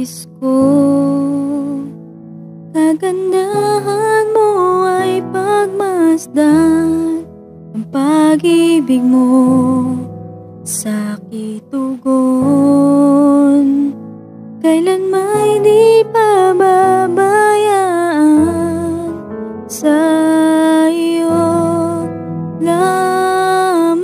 nais ko. Kagandahan mo ay pagmasdan, ang pag-ibig mo sa'kin tugon. Kailan may di pababayaan, sa iyo lamang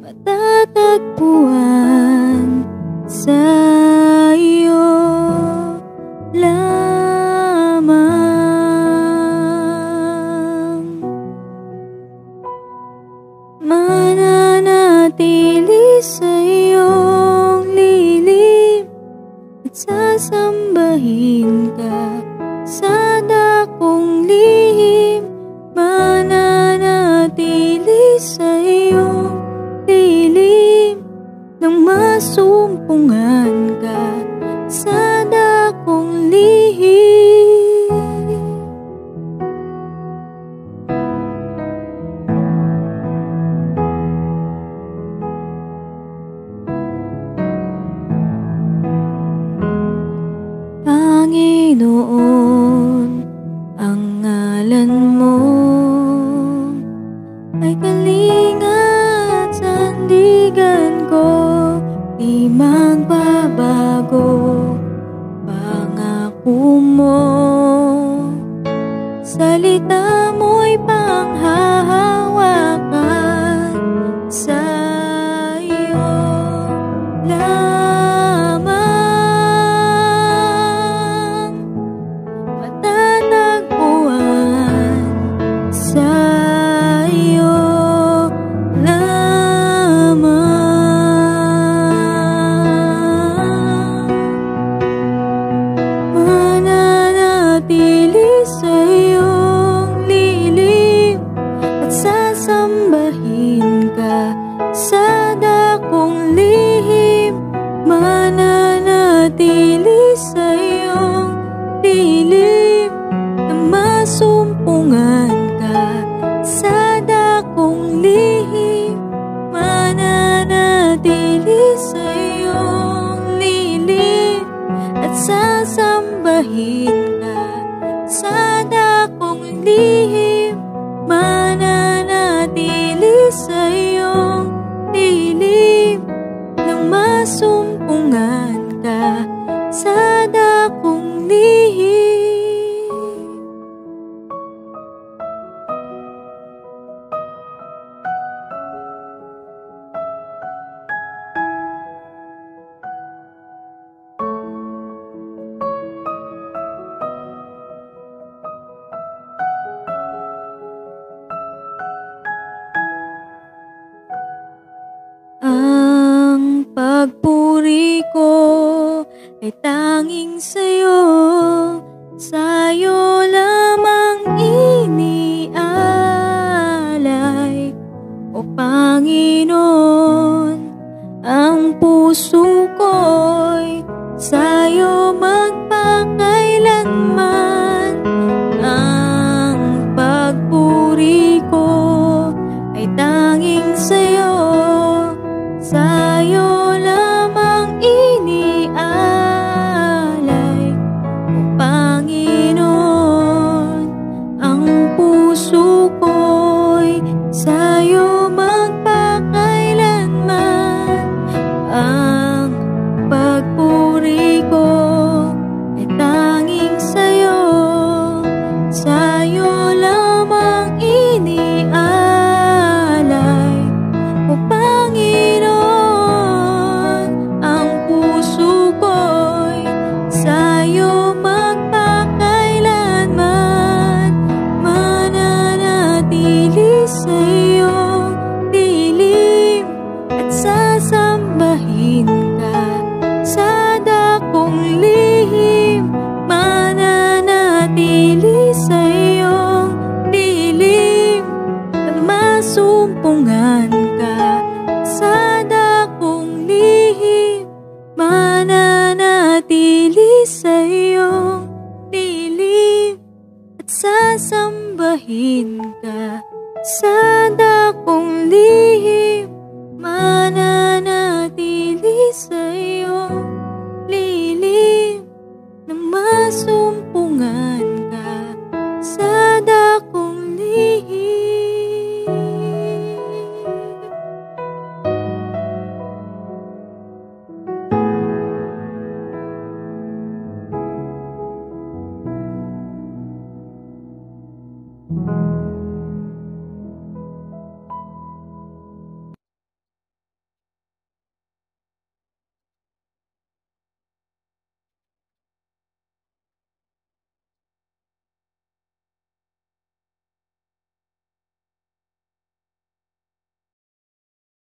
matatagpuan, sa iyo lamang mananatili sa iyong lilim at sasambahin ka sa dakong lihim. Mananatili sa iyong lilim nang masumpungan ka sa dakong lihim. Panginoon, ang ngalan mo ay kalinga at sandigan ko, di magbabago pangako mo. Salita mo'y panghahawakan, sa iyo lamang matatagpuan, sa iyo lamang mananatili sa iyong lilim at sasambahin ka sa dakong lihim. Mananatili sa iyong lilim na masumpungan ka sa dakong lihim. Mananatili sa iyong lilim at sasambahin ka sa dakong lihim. Mananatili sa iyong lilim nang masumpungan ka sa dakong lihim. Ang pagpuri ko ay tanging sa'yo, sa'yo lamang inialay, o Panginoon. Ang puso ko'y sa'yo magpakailanman. Ang pagpuri ko ay tanging sa'yo, sa'yo lamang inialay, o Panginoon. Ang puso ko'y sa'yo magpakailanman. Ang pagpuri ko ay tanging sa'yo, sa'yo lamang inialay, o Panginoon. sa'yo, lilim ng maso